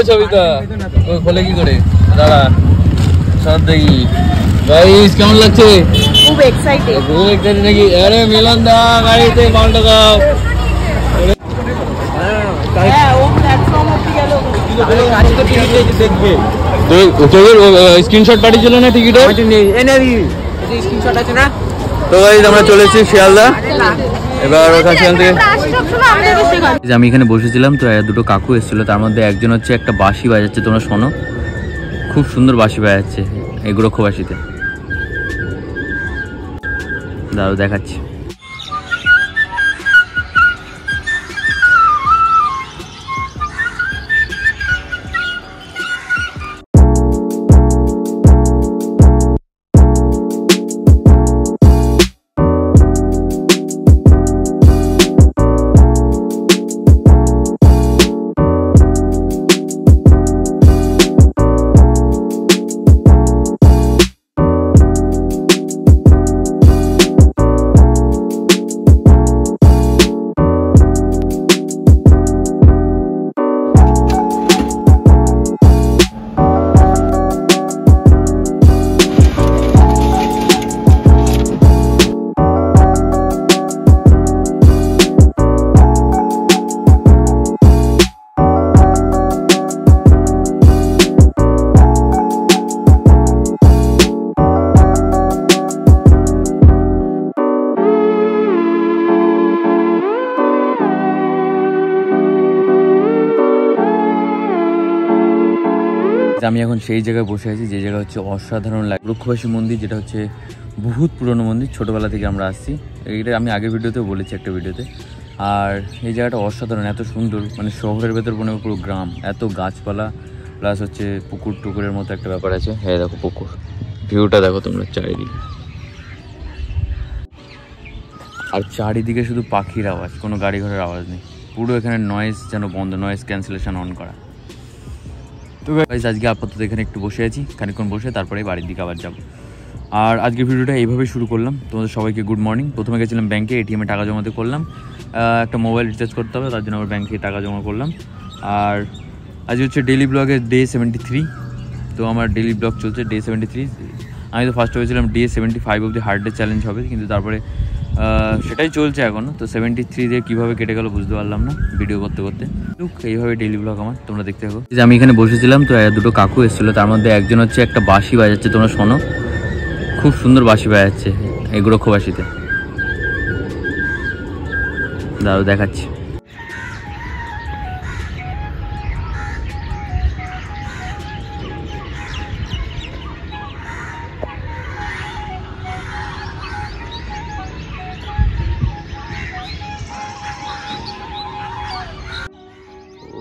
ছবিটা খোলে কি করে দাদা সব দেখি গাইস কেমন লাগছে? খুব এক্সাইটেড নাকি? আরে মিলন দা গাড়িতে পাল্টা দাও। স্ক্রিনশট পাঠিয়েছিল না টিকিট? তো গাইস আমরা চলেছি শিয়ালদা। এবার সেখান থেকে আমি এখানে বসেছিলাম, তো দুটো কাকু এসেছিল, তার মধ্যে একজন হচ্ছে একটা বাঁশি বাজাচ্ছে, তোমরা শোনো, খুব সুন্দর বাঁশি বাজাচ্ছে এই গোরক্ষবাসীতে। দাঁড়াও দেখাচ্ছি। আমি এখন সেই জায়গায় বসে আছি যে জায়গা হচ্ছে অসাধারণ লাগে, গোরক্ষবাসী মন্দির, যেটা হচ্ছে বহুত পুরনো মন্দির, ছোটোবেলা থেকে আমরা আসছি। এইটা আমি আগের ভিডিওতেও বলেছি, একটা ভিডিওতে। আর এই জায়গাটা অসাধারণ, এত সুন্দর, মানে শহরের ভেতর মনে হয় পুরো গ্রাম, এত গাছপালা, প্লাস হচ্ছে পুকুর টুকুরের মতো একটা ব্যাপার আছে। হ্যাঁ দেখো পুকুর, ভিউটা দেখো তোমরা চারিদিকে, আর চারিদিকে শুধু পাখির আওয়াজ, কোনো গাড়ি ঘোড়ার আওয়াজ নেই, পুরো এখানে নয়েজ যেন বন্ধ, নয়েজ ক্যান্সেলেশন অন করা। তো গাইস আজকে আপাতত এখানে একটু বসে আছি, খানিকক্ষণ বসে তারপরে বাড়ির দিকে আবার যাব। আর আজকের ভিডিওটা এইভাবেই শুরু করলাম। তোমাদের সবাইকে গুড মর্নিং। প্রথমে গেছিলাম ব্যাংকে, এটিএমে টাকা জমাতে করলাম, একটা মোবাইল রিচার্জ করতে হবে, তার জন্য আবার ব্যাংকে টাকা জমা করলাম। আর আজ হচ্ছে ডেইলি ব্লগের ডে 73। তো আমার ডেইলি ব্লগ চলছে ডে 73। আমি তো ফার্স্ট হয়েছিলাম ডে 75 অবধি হার্ড ডে চ্যালেঞ্জ হবে, কিন্তু তারপরে সেটাই চলছে এখনও। তো 73 দিয়ে কীভাবে কেটে গেল বুঝতে পারলাম না ভিডিও করতে করতে। এইভাবে ডেইলি ব্লগ আমার, তোমরা দেখতে থাকো। আমি এখানে বসেছিলাম, তো দুটো কাকু এসেছিলো, তার মধ্যে একজন হচ্ছে একটা বাঁশি বাজাচ্ছে, তোমরা শোনো, খুব সুন্দর বাঁশি বাজাচ্ছে এই গোরক্ষবাসীতে। দাঁড়াও দেখাচ্ছি।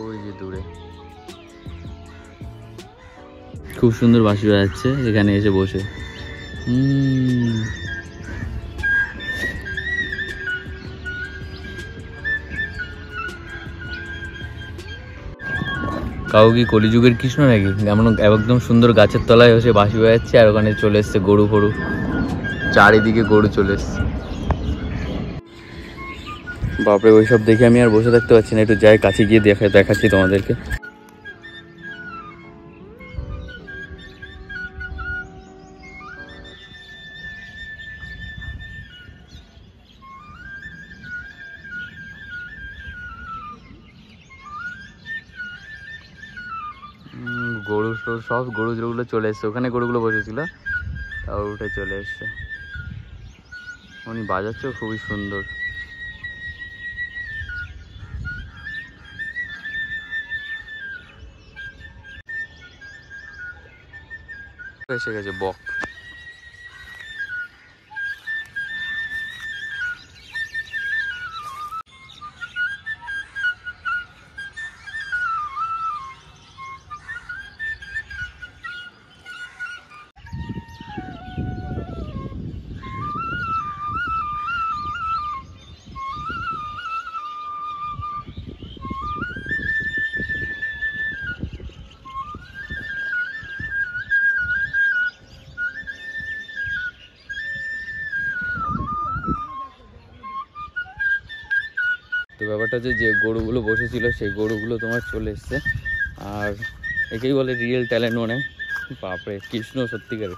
ওই যে দূরে খুব সুন্দর বাঁশি বাজাচ্ছে এখানে এসে বসে। কাউ কি কলিযুগের কৃষ্ণ নাকি? এমন একদম সুন্দর গাছের তলায় বসে বাঁশি বাজাচ্ছে, আর ওখানে চলে এসছে গরু ফরু, চারিদিকে গরু চলে এসছে। বাপরে, ওইসব দেখে আমি আর বসে থাকতে পারছি না, একটু যাই কাছে গিয়ে দেখাচ্ছি তোমাদেরকে। গরু সব গরুগুলো চলে এসছে, ওখানে গরুগুলো বসেছিল, তাও উঠে চলে এসছে। উনি বাজাচ্ছেও খুবই সুন্দর। এসে গেছে বক। তো ব্যাপারটা হচ্ছে যে গরুগুলো বসেছিল সেই গরুগুলো তোমার চলে এসছে, আর একেই বলে রিয়েল ট্যালেন্ট মনে। বাপরে কৃষ্ণ সত্যিকারে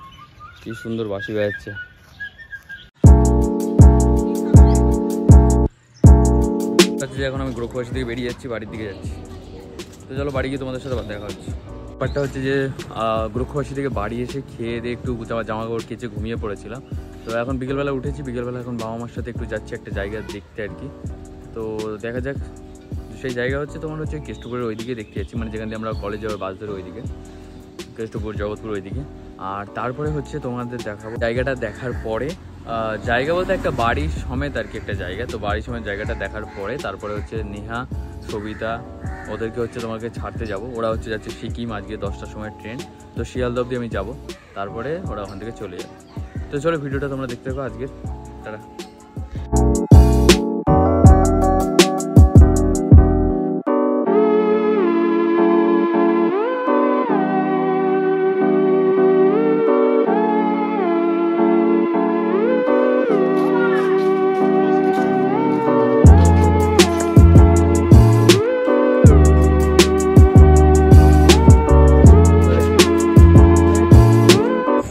কি সুন্দর বাঁশি বাজাচ্ছে। এখন আমি গ্রুপবাসী থেকে বেরিয়ে যাচ্ছি, বাড়ির দিকে যাচ্ছি। তো চলো বাড়ি গিয়ে তোমাদের সাথে দেখা হচ্ছে। ব্যাপারটা হচ্ছে যে গ্রুপবাসী থেকে বাড়ি এসে খেয়ে দিয়ে একটু জামা কাপড় কেচে ঘুমিয়ে পড়েছিলাম। তো এখন বিকেলবেলা উঠেছি, বিকেলবেলা এখন বাবা মার সাথে একটু যাচ্ছি একটা জায়গা দেখতে আর কি। তো দেখা যাক, সেই জায়গা হচ্ছে তোমার হচ্ছে কেষ্টপুরের ওইদিকে দেখতে যাচ্ছি, মানে যেখান দিয়ে আমরা কলেজ যাবো বাস ধরে ওইদিকে, কেষ্টপুর জগৎপুর ওইদিকে। আর তারপরে হচ্ছে তোমাদের দেখাবো জায়গাটা দেখার পরে, জায়গা বলতে একটা বাড়ির সমেত আর কি একটা জায়গা। তো বাড়ির সমেত জায়গাটা দেখার পরে তারপরে হচ্ছে নেহা, সবিতা ওদেরকে হচ্ছে তোমাকে ছাড়তে যাব। ওরা হচ্ছে যাচ্ছে সিকিম, আজকে 10টার সময় ট্রেন। তো শিয়ালদা অবধি আমি যাব, তারপরে ওরা ওখান থেকে চলে যাবে। তো চলো ভিডিওটা তোমরা দেখতে থাকো আজকের। টাটা।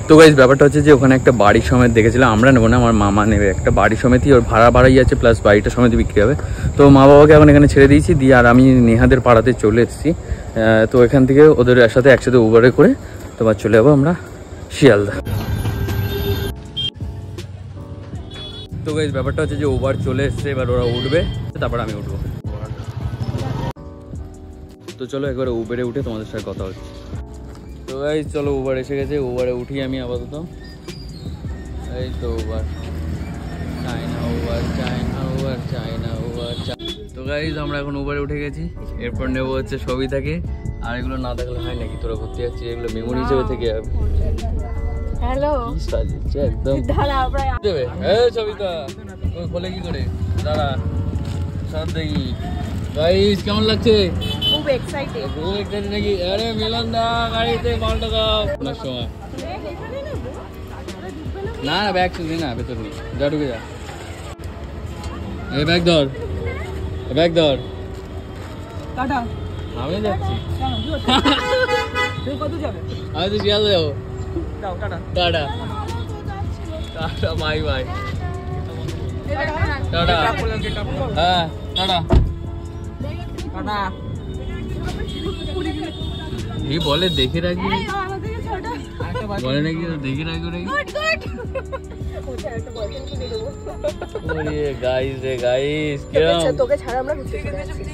তো গাইস ব্যাপারটা হচ্ছে যে ওখানে একটা বাড়ি সমেত দেখেছিলাম, আমরা নেবো না, আমার মামা নেবে একটা বাড়ি সমেতই, ওর ভাড়া বাড়াই আছে প্লাস বাড়িটা সমেত বিক্রি হবে। তো মা বাবাকে এখন এখানে ছেড়ে দিয়েছি দিয়ে, আর আমি নেহাদের পাড়াতে চলে এসেছি। তো এখান থেকে ওদের সাথে একসাথে উবারে করে তোমার চলে যাবো আমরা শিয়ালদা। তো গাইস ব্যাপারটা হচ্ছে যে উবার চলে এসছে, এবার ওরা উঠবে তারপর আমি উঠবো। তো চলো একবার উবেরে উঠে তোমাদের সাথে কথা হচ্ছে। তো গাইস চলো উবার এসে গেছে, উবারে উঠি আমি আপাতত। এই তো Uber, China Uber, China Uber, China Uber. তো গাইস আমরা এখন উবারে উঠে গেছি, এরপর নেবো হচ্ছে সবিতাকে। আর এগুলো না দেখলে হয় নাকি, তোরা ঘুরতে যাচ্ছি, এগুলো মেমোরি হিসেবে থেকে যাবে। হ্যালো সাজিয়েছে একদম। দাঁড়া দেবে এই সবিতা ওই খোলে কি করে, দাঁড়া সব দেখি। গাইস কেমন লাগছে? খুব এক্সাইটেড। খুব এক্সাইটেড নাকি? আরে মিলন দা গাড়িতে পাল্টা দাও আপনার সময়। না না ব্যাগ শুনি না, ভেতর নেই, যা ঢুকে যা। এই ব্যাগ ধর, ব্যাগ ধর। টাটা। আমি যাচ্ছি। তুই কত যাবে? আমি তো শিয়ালদা যাবো। দাও tata. Tata tata, bye bye, tata. হ্যাঁ টাটা টাটা। এই বলে দেখে রাখবি, বলে নাকি দেখে রাখবো নাকি। গাইস রে গাইস তোকে ছাড়া আমরা ঘুরতে চলে যাচ্ছি।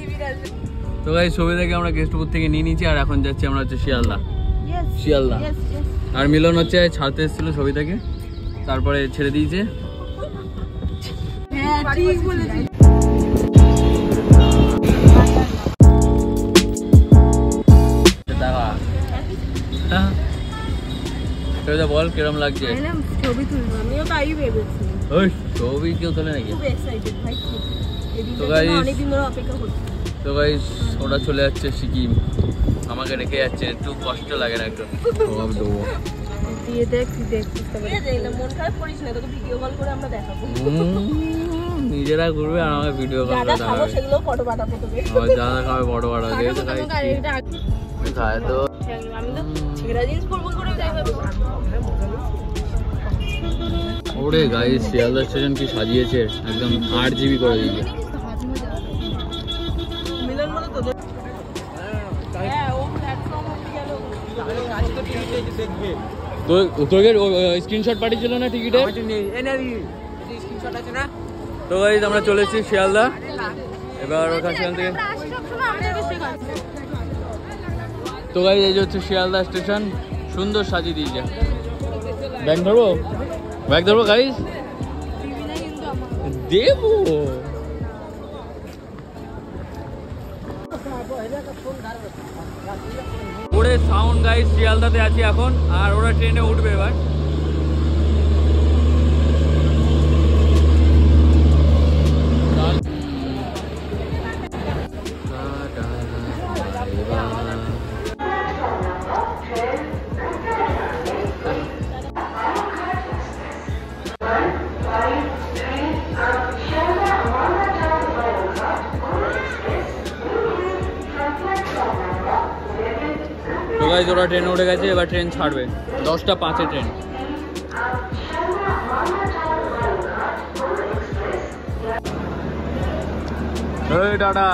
তো গাইস সবিতাকে আমরা কেষ্টপুর থেকে নিয়ে নিয়েছি, আর এখন যাচ্ছি আমরা হচ্ছে শিয়ালদা। শিয়ালদা। আর মিলন হচ্ছে ছাড়তে এসেছিল সবিতাকে, তারপরে ছেড়ে দিয়েছে। হ্যাঁ ঠিক বলেছিস। বল কিরম লাগছে? ছবি তুলবো, আমিও তাই ভেবেছি। ওই ছবি কেউ তোলে নাকি? খুব এক্সাইটেড ভাই। তো গাইস অনেকদিন ধরে অপেক্ষা করছি। তো গাইস ওরা চলে যাচ্ছে সিকিম, আমাকে রেখে যাচ্ছে, একটু কষ্ট লাগে না একটু? দিয়ে দেখ, তুই দেখ বুঝতে পারছিস। মন খারাপ করিস না, তোকে ভিডিও কল করে আমরা দেখাবো। নিজেরা ঘুরবে আর আমাকে ভিডিও কল করে দেখাবে। সেগুলো ফটো পাঠাবো তোকে। যারা খাবে বড় বড় দেখে তো খায় তো। আমি তো ছেঁড়া জিন্স পরবো করে দেখাবো। ওরে গাইস শিয়ালদা স্টেশন কি সাজিয়েছে, একদম 8 GB করে দিয়েছে। মিলন বলে তোদের হ্যাঁ ও প্ল্যাটফর্ম অবধি গেল। আজকে টিকিট দেখে দেখবে তো তোকে স্ক্রিনশট পাঠিয়েছিল না টিকিটে? স্ক্রিনশট আছে না? তো গাইস আমরা চলে এসেছি শিয়ালদা, এবার ওখান থেকে। তো গাইস এই যে হচ্ছে শিয়ালদা স্টেশন, সুন্দর সাজিয়ে দিয়েছে। ব্যাগ ধরবো, ব্যাগ ধরবো গাইস, দেবো। ওরে সাউন্ড গাইস, শিয়ালদাতে আছি এখন, আর ওরা ট্রেনে উঠবে এবার। গাইজ ওরা ট্রেনে উঠে গেছে, এবার ট্রেন ছাড়বে 10টা 5-এ ট্রেন। টাটা।